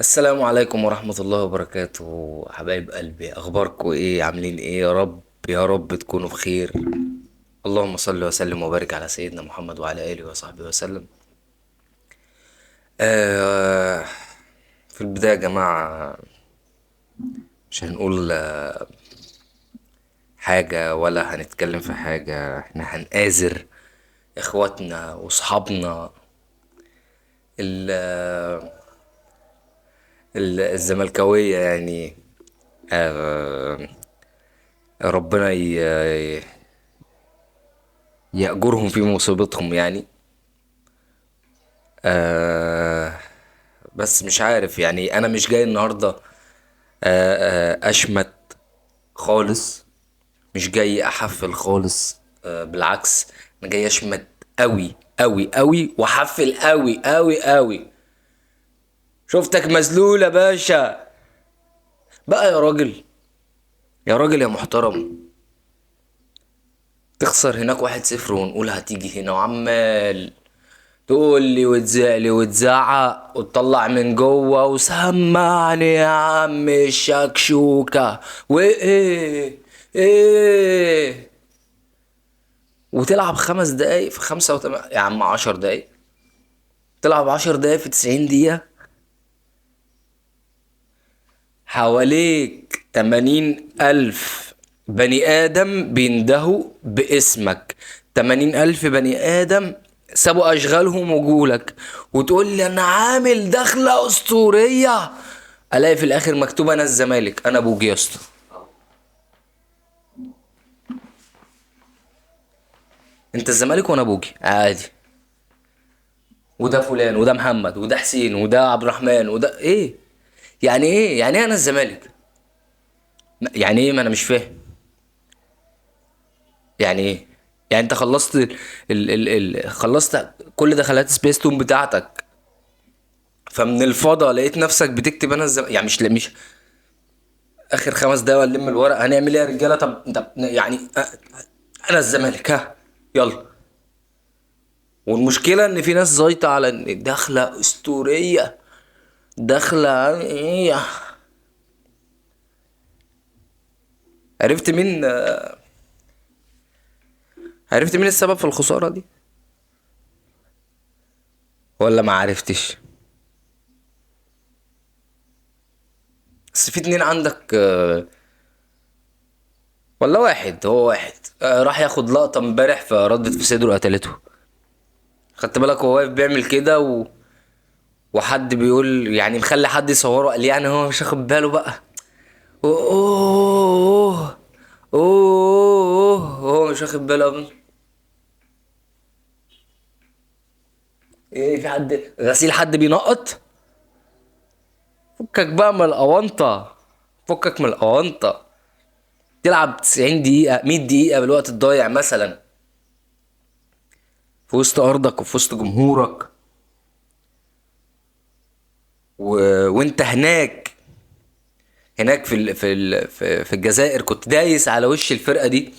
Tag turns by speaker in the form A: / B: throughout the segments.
A: السلام عليكم ورحمة الله وبركاته، حبايب قلبي. أخباركم إيه؟ عاملين إيه؟ يا رب يا رب تكونوا بخير. اللهم صل وسلم وبارك على سيدنا محمد وعلى آله وصحبه وسلم. آه في البداية يا جماعة، مش هنقول حاجة ولا هنتكلم في حاجة. احنا هنآزر إخواتنا وصحابنا ال- الزملكاوية يعني. آه ربنا يأجرهم في مصيبتهم يعني. آه بس مش عارف يعني، انا مش جاي النهارده اشمت خالص. مش جاي احفل خالص، بالعكس. انا جاي اشمت قوي قوي قوي واحفل قوي قوي قوي. شفتك مذلول يا باشا. بقى يا راجل، يا راجل يا محترم، تخسر هناك 1-0 ونقول هتيجي هنا وعمال تقول لي وتزعلي وتزعق وتطلع من جوه وسمعني يا عم الشكشوكة وايه ايه، وتلعب 5 دقايق في 5 يا عم 10 دقايق. تلعب 10 دقايق في 90 دقيقة. حواليك 80 ألف بني آدم بيندهوا باسمك. 80 ألف بني آدم سابوا أشغالهم وجولك، وتقول لي أنا عامل دخلة أسطورية. ألاقي في الآخر مكتوب أنا الزمالك، أنا أبوك يا اسطى. أنت الزمالك وأنا أبوكي عادي. وده فلان وده محمد وده حسين وده عبد الرحمن وده إيه؟ يعني إيه؟ يعني إيه أنا الزمالك؟ يعني إيه؟ ما أنا مش فاهم. يعني ايه؟ يعني انت خلصت خلصت كل دخلات سبيس تون بتاعتك، فمن الفضا لقيت نفسك بتكتب انا يعني مش اخر 5 دقايق ونلم الورق هنعمل ايه يا رجاله؟ طب يعني انا الزمالك ها، يلا. والمشكله ان في ناس زايطه على ان دخله اسطوريه، دخله ايه. عرفت مين؟ عرفت مين السبب في الخساره دي ولا ما عرفتش؟ بس في 2 عندك، ولا واحد. هو واحد راح ياخد لقطة امبارح فردت في صدره قتلته. خدت بالك هو واقف بيعمل كده وحد بيقول يعني مخلي حد يصوره، قال يعني هو مش واخد باله بقى. اوه اوه هو مش واخد باله أبدا. ايه؟ في حد غسيل حد بينقط؟ فكك بقى من الأونطة، فكك من الأونطة. تلعب 90 دقيقة 100 دقيقة بالوقت الضايع مثلا في وسط أرضك وفي وسط جمهورك، و... وانت هناك في الجزائر كنت دايس على وش الفرقه دي.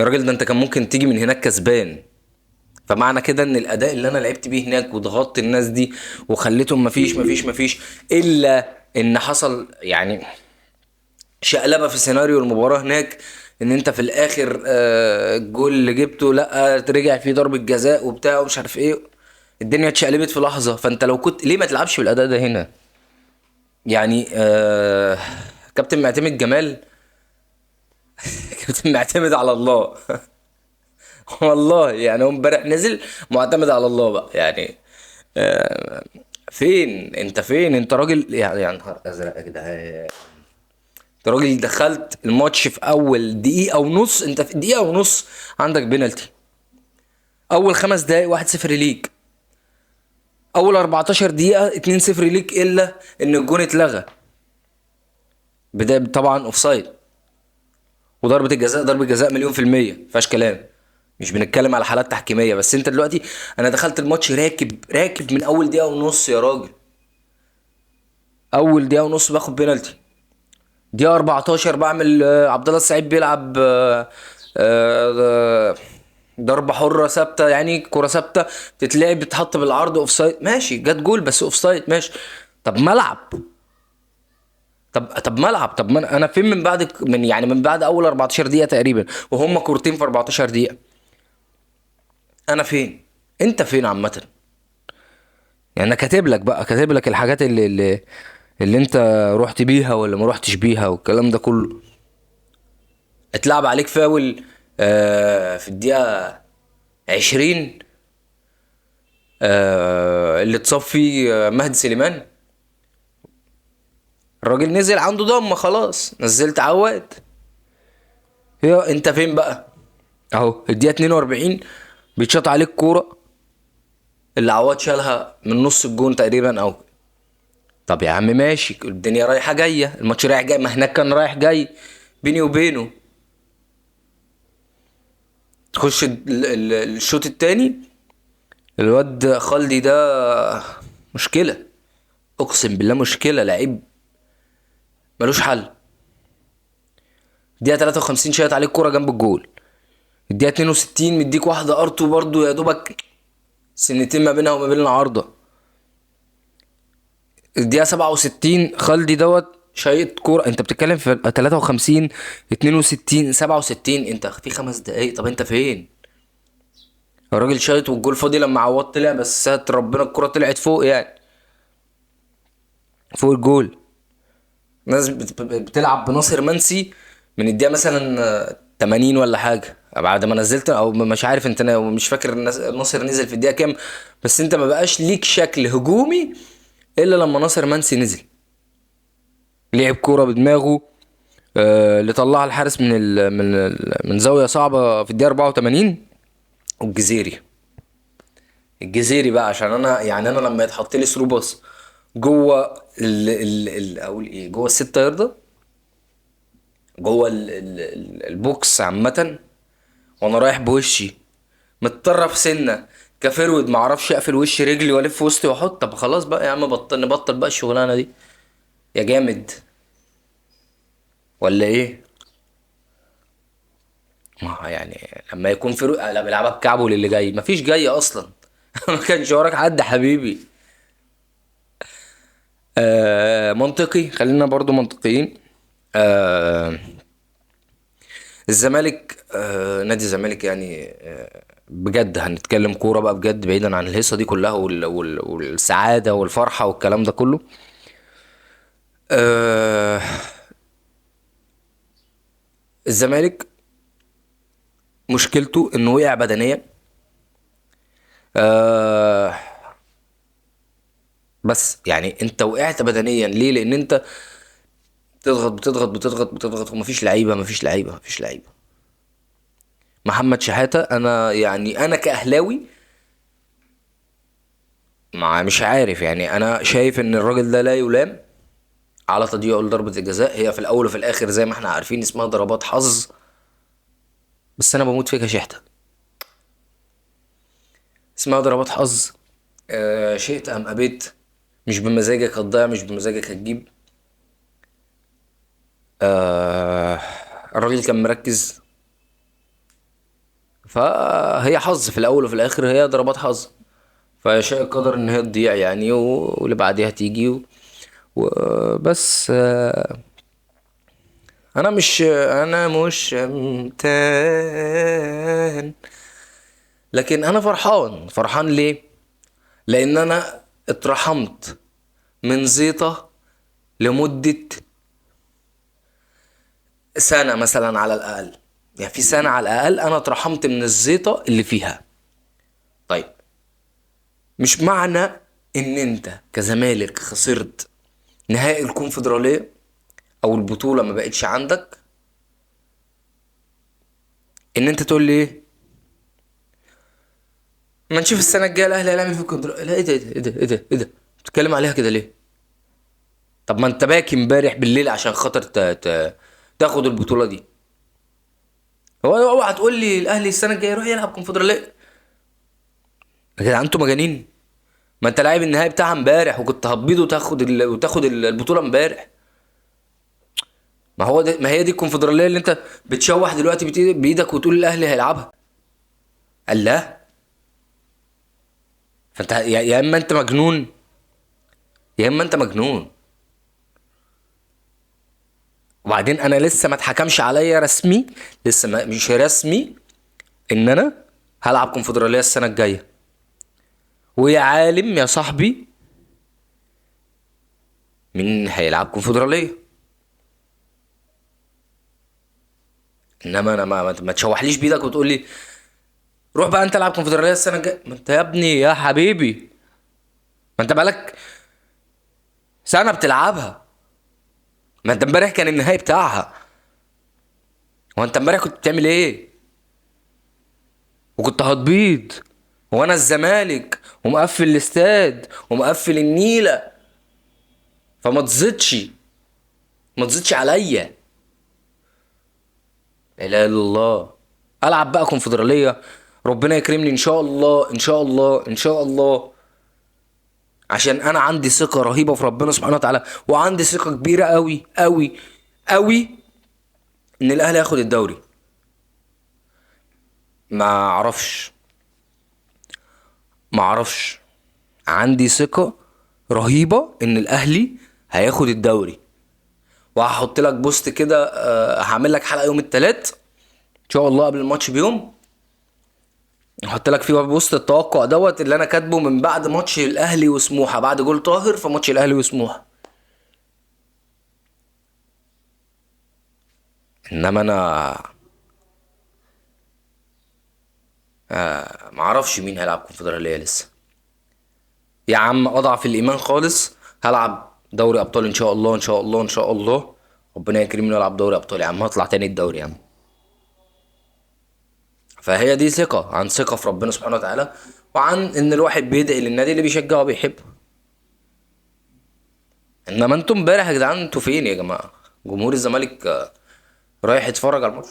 A: يا راجل ده انت كان ممكن تيجي من هناك كسبان. فمعنى كده ان الاداء اللي انا لعبت بيه هناك وضغطت الناس دي وخليتهم مفيش الا ان حصل يعني شقلبه في سيناريو المباراه هناك. ان انت في الاخر الجول اللي جبته لا رجع فيه ضربه جزاء وبتاع ومش عارف ايه. الدنيا اتشقلبت في لحظه. فانت لو كنت ليه ما تلعبش بالاداء ده هنا؟ يعني كابتن معتمد جمال كابتن معتمد على الله. والله يعني هو امبارح نزل معتمد على الله بقى يعني. آه، فين انت؟ فين انت راجل؟ يعني يا نهار ازرق يا جدعان. انت راجل دخلت الماتش في اول دقيقة ونص، انت في دقيقة ونص عندك بينالتي. اول 5 دقايق 1-0 ليك. اول 14 دقيقة 2-0 ليك، الا ان الجون اتلغى. بداية طبعا اوفسايد. وضربة الجزاء ضربة جزاء مليون في المية مفيهاش كلام. مش بنتكلم على حالات تحكيمية. بس انت دلوقتي، انا دخلت الماتش راكب راكب من اول دقيقة ونص يا راجل. اول دقيقة ونص باخد بينالتي. دقيقة 14 بعمل عبد الله السعيد بيلعب ضربة حرة ثابتة، يعني كرة ثابتة تتلعب بتتحط بالعرض اوف سايد، ماشي جت جول بس اوف سايد ماشي. طب ملعب، طب ملعب، طب ما انا فين من بعد يعني من بعد اول 14 دقيقة تقريبا وهم كورتين في 14 دقيقة، انا فين؟ انت فين عامة؟ يعني انا كاتب لك بقى، كاتب لك الحاجات اللي انت رحت بيها ولا ما رحتش بيها والكلام ده كله. اتلعب عليك فاول في الدقيقة 20، اللي اتصاب فيه مهدي سليمان، الراجل نزل عنده ضمة خلاص، نزلت عواد. هي انت فين بقى؟ اهو الدقيقة 42 بيتشاط عليك كورة اللي عواد شالها من نص الجون تقريبا او. طب يا عم ماشي، الدنيا رايحة جاية، الماتش رايح جاي، ما هناك كان رايح جاي بيني وبينه. تخش الشوط التاني، الواد خالدي ده مشكلة، اقسم بالله مشكلة، لعيب ملوش حل. الدقيقة 53 شايط عليك كورة جنب الجول. الدقيقة 62 مديك واحدة ارتو برضو يا دوبك سنتين ما بينها وما بين العارضة. الدقيقة 67 خالدي دوت شايط كورة، انت بتتكلم في 53 62 67، انت في 5 دقايق، طب انت فين؟ الراجل شايط والجول فاضي لما عوض طلع، بس ساتر ربنا الكرة طلعت فوق يعني، فوق الجول. ناس بتلعب بناصر منسي من الدقيقة مثلا 80 ولا حاجة بعد ما نزلت، او مش عارف انت، انا مش فاكر ناصر نزل في الدقيقة كام، بس انت ما بقاش ليك شكل هجومي الا لما ناصر منسي نزل، لعب كورة بدماغه، اللي طلعها الحارس من زاوية صعبة في الدقيقة 84. والجزيري، الجزيري بقى، عشان انا يعني انا لما يتحط لي ثرو باص جوه اقول ايه، جوه الستة يرضى، جوه البوكس عامة، وانا رايح بوشي متطرف سنة كفرود، معرفش اقفل وش رجلي والف وسطي واحط، طب خلاص بقى يا عم بطل، نبطل بقى الشغلانة دي يا جامد، ولا ايه؟ ما هو يعني لما يكون فرود لا بيلعبها بكعبه للي جاي، مفيش جاي اصلا. ما كانش وراك حد حبيبي. منطقي، خلينا برضو منطقيين. آه الزمالك، نادي الزمالك يعني، بجد هنتكلم كورة بقى بجد بعيدا عن الهيصة دي كلها والسعادة والفرحة والكلام ده كله. آه الزمالك مشكلته انه وقع بدنيا. آه بس يعني انت وقعت بدنيا ليه؟ لان انت بتضغط ومفيش لعيبة، مفيش لعيبة. محمد شحاتة، انا يعني انا كأهلاوي مش عارف، يعني انا شايف ان الراجل ده لا يلام على تضييع ضربة الجزاء، هي في الاول وفي الاخر زي ما احنا عارفين اسمها ضربات حظ، بس انا بموت فيك يا شحتة، اسمها ضربات حظ. شئت ام ابيت، مش بمزاجك هتضيع، مش بمزاجك هتجيب. آه الراجل كان مركز، فهي حظ في الاول وفي الاخر، هي ضربات حظ، فيشاء القدر ان هي تضيع يعني، واللي بعديها تيجي وبس. انا مش شمتان، لكن انا فرحان ليه؟ لان انا اترحمت من زيطة لمدة سنة مثلا على الاقل، يعني في سنة على الاقل انا اترحمت من الزيطة اللي فيها. طيب، مش معنى ان انت كزمالك خسرت نهائي الكونفدرالية او البطولة ما بقتش عندك ان انت تقول لي ايه، ما نشوف السنة الجاية الاهلي هيعمل في الكونفدرالية. لا، ايه ده ايه ده بتتكلم عليها كده ليه؟ طب ما انت باكي امبارح بالليل عشان خاطر تاخد البطولة دي. هو اوعى تقول لي الاهلي السنة الجاية يروح يلعب كونفدرالية، يا جدعان انتوا مجانين. ما انت لاعب النهائي بتاعها امبارح وكنت هتبيض وتاخد البطولة امبارح. ما هي دي الكونفدرالية اللي انت بتشوح دلوقتي بايدك وتقول الاهلي هيلعبها. قال لا. فانت يا اما انت مجنون، يا اما انت مجنون. وبعدين انا لسه ما اتحكمش عليا رسمي، لسه ما مش رسمي ان انا هلعب كونفدراليه السنه الجايه. ويا عالم يا صاحبي مين هيلعب كونفدراليه. انما انا ما تشوحليش بايدك وتقول لي روح بقى انت العب كونفدراليه السنه الجايه. ما انت يا ابني يا حبيبي، ما انت بقالك سنه بتلعبها. ما انت امبارح كان النهائي بتاعها. هو انت امبارح كنت بتعمل ايه؟ وكنت هتبيض وانا الزمالك ومقفل الاستاد ومقفل النيله. فما تزيدش، ما تزيدش عليا. لا اله الا الله. العب بقى كونفدراليه، ربنا يكرمني ان شاء الله ان شاء الله ان شاء الله. عشان انا عندي ثقه رهيبه في ربنا سبحانه وتعالى، وعندي ثقه كبيره قوي قوي قوي ان الاهلي هياخد الدوري. ما اعرفش، ما اعرفش. عندي ثقه رهيبه ان الاهلي هياخد الدوري. وهحط لك بوست كده، هعمل لك حلقه يوم الثلاث ان شاء الله قبل الماتش بيوم. احط لك فيه بوست التوقع دوت اللي انا كاتبه من بعد ماتش الاهلي وسموحه، بعد جول طاهر في ماتش الاهلي وسموحه. انما انا ما اعرفش مين هيلعب كونفدراليه لسه. يا عم اضعف الايمان خالص، هلعب دوري ابطال ان شاء الله ان شاء الله ان شاء الله. ربنا يكرمني والعب دوري ابطال يا عم، هطلع تاني الدوري يا عم. فهي دي ثقه، عن ثقه في ربنا سبحانه وتعالى، وعن ان الواحد بيدعي للنادي اللي بيشجعه وبيحبه. انما انتم امبارح يا جدعان، انتوا فين يا جماعه؟ جمهور الزمالك رايح يتفرج على الماتش.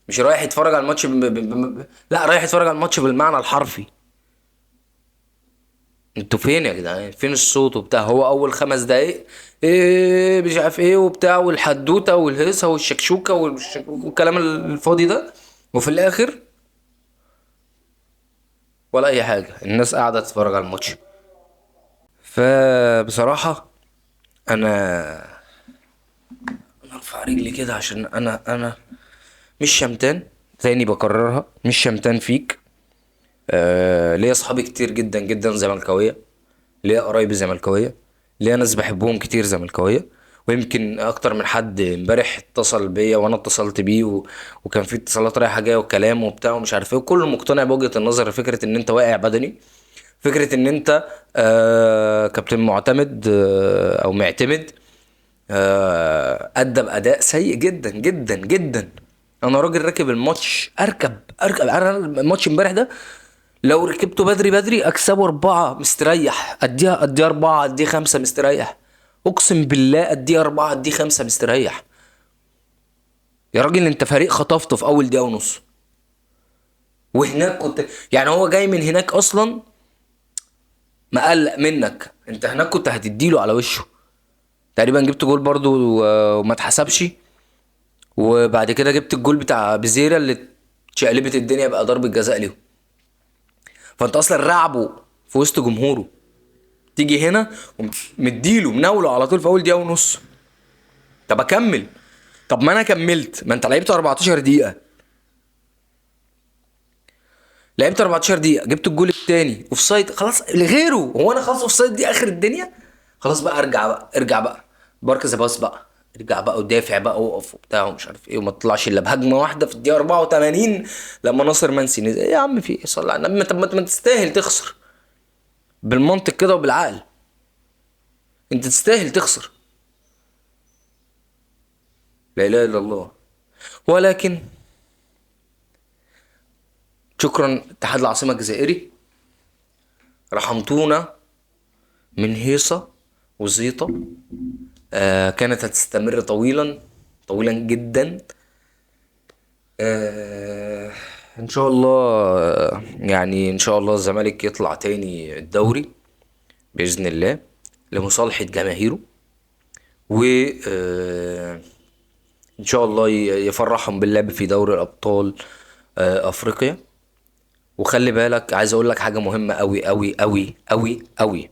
A: مش رايح يتفرج على الماتش لا، رايح يتفرج على الماتش بالمعنى الحرفي. انتوا فين يا جدعان؟ فين الصوت وبتاع؟ هو اول 5 دقايق ايه مش عارف ايه وبتاع، والحدوته والهيصه والشكشوكه والكلام الفاضي ده، وفي الاخر ولا اي حاجه. الناس قاعده تتفرج على الماتش. فبصراحه انا ارفع رجلي كده عشان انا مش شمتان. تاني بكررها، مش شمتان فيك. ليا اصحابي كتير جدا جدا زملكاويه، ليا قرايبي زملكاويه، ليا ناس بحبهم كتير زملكاويه. ويمكن اكتر من حد امبارح اتصل بيا وانا اتصلت بيه وكان في اتصالات رايحه جايه وكلام وبتاع ومش عارف ايه، وكله مقتنع بوجهه النظر. فكره ان انت واقع بدني، فكره ان انت كابتن معتمد او معتمد ادى باداء سيء جدا جدا جدا. انا راجل راكب الماتش، اركب انا الماتش امبارح ده لو ركبته بدري بدري اكسبه 4 مستريح، اديها 4، اديه 5 مستريح. اقسم بالله اديه 4، اديه 5 مستريح. يا راجل انت فريق خطفته في اول دقيقة ونص. وهناك كنت يعني هو جاي من هناك اصلا مقلق منك، انت هناك كنت هتديله على وشه. تقريبا جبت جول برضو وما اتحسبش. وبعد كده جبت الجول بتاع بزيرة اللي شقلبت الدنيا بقى ضربة جزاء ليهم. فانت اصلا رعبه في وسط جمهوره، تيجي هنا ومديله مناوله على طول في اول دقيقه ونص. طب اكمل. طب ما انا كملت، ما انت لعبت 14 دقيقه. لعبت 14 دقيقه جبت الجول التاني اوف سايد، خلاص لغيره. هو انا خلاص اوف سايد دي اخر الدنيا؟ خلاص بقى ارجع بقى، ارجع بقى بارك ذا باص بقى، ارجع بقى ودافع بقى وقف وبتاع ومش عارف ايه، وما تطلعش الا بهجمه واحده في الدقيقه 84 لما ناصر منسي نزل. ايه يا عم في ايه؟ صلي على النبي. طب ما تستاهل تخسر بالمنطق كده وبالعقل. انت تستاهل تخسر. لا اله الا الله. ولكن شكرا اتحاد العاصمه الجزائري، رحمتونا من هيصه وزيطه كانت هتستمر طويلا طويلا جدا. آه ان شاء الله يعني ان شاء الله الزمالك يطلع تاني الدوري باذن الله لمصالحه جماهيره. و ان شاء الله يفرحهم باللعب في دوري الابطال افريقيا. وخلي بالك، عايز اقول لك حاجه مهمه قوي قوي قوي قوي قوي.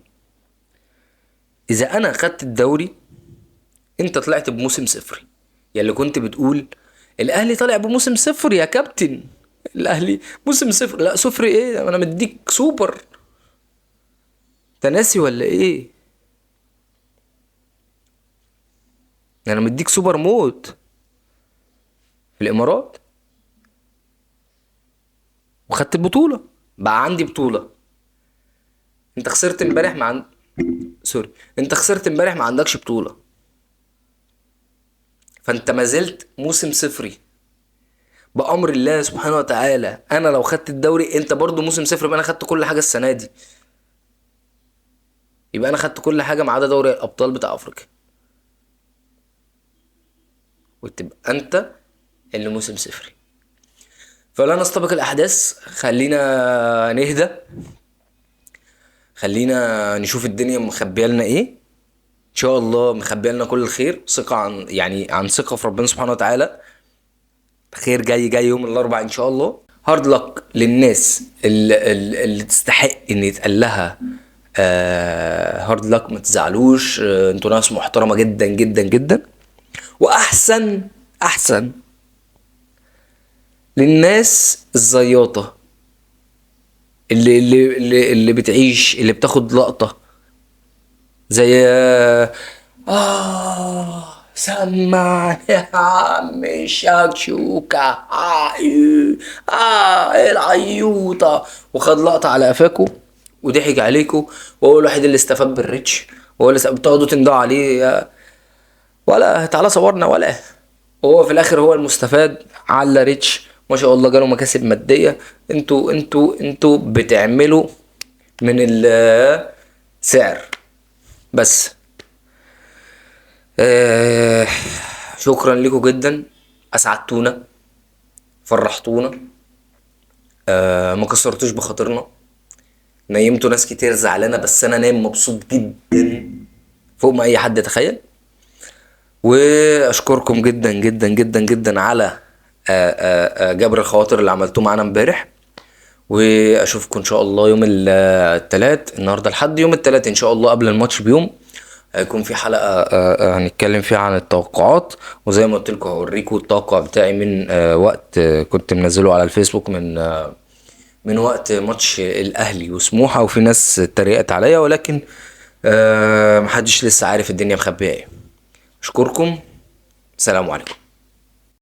A: اذا انا خدت الدوري، انت طلعت بموسم صفري. يا اللي كنت بتقول الاهلي طالع بموسم صفر يا كابتن، الاهلي موسم صفر، لا صفر ايه، انا مديك سوبر، تناسي ولا ايه؟ انا مديك سوبر موت في الامارات، وخدت البطوله، بقى عندي بطوله. انت خسرت امبارح سوري، انت خسرت امبارح ما عندكش بطوله، فانت ما زلت موسم صفري بأمر الله سبحانه وتعالى. انا لو خدت الدوري انت برضو موسم صفر، يبقى انا خدت كل حاجه السنه دي، يبقى انا خدت كل حاجه ما عدا دوري الابطال بتاع افريقيا، وتبقى انت اللي موسم صفري. فلا نستبق الاحداث، خلينا نهدى، خلينا نشوف الدنيا مخبيه لنا ايه. ان شاء الله مخبيه لنا كل الخير، ثقه عن عن ثقه في ربنا سبحانه وتعالى. خير جاي يوم الاربعاء ان شاء الله. هارد لك للناس اللي تستحق ان يتقال لها هارد لك، ما تزعلوش، انتوا ناس محترمه جدا جدا جدا. واحسن احسن للناس الزياطه، اللي بتعيش، اللي بتاخد لقطه زي سمعني يا عم شكشوكة، العيوطة، وخد لقطة على قفاكو وضحك عليكو، وهو الوحيد اللي استفاد بالريتش، وهو اللي بتقعدوا تندعوا عليه ولا تعالى صورنا ولا، وهو في الاخر هو المستفاد على ريتش ما شاء الله جاله مكاسب مادية. انتوا بتعملوا من السعر بس. آه شكرا لكم جدا، اسعدتونا، فرحتونا، ما كسرتوش بخاطرنا، نيمتوا ناس كتير زعلانه، بس انا نايم مبسوط جدا فوق ما اي حد يتخيل. واشكركم جدا جدا جدا جدا على جبر الخواطر اللي عملتوه معانا امبارح. واشوفكم ان شاء الله يوم التلات، النهارده لحد يوم التلات ان شاء الله قبل الماتش بيوم هيكون في حلقة هنتكلم فيها عن التوقعات. وزي ما قلت لكم هوريكم التوقع بتاعي من وقت كنت منزله على الفيسبوك من وقت ماتش الاهلي وسموحة، وفي ناس اتريقت عليا، ولكن محدش لسه عارف الدنيا مخبية ايه. اشكركم، سلام عليكم.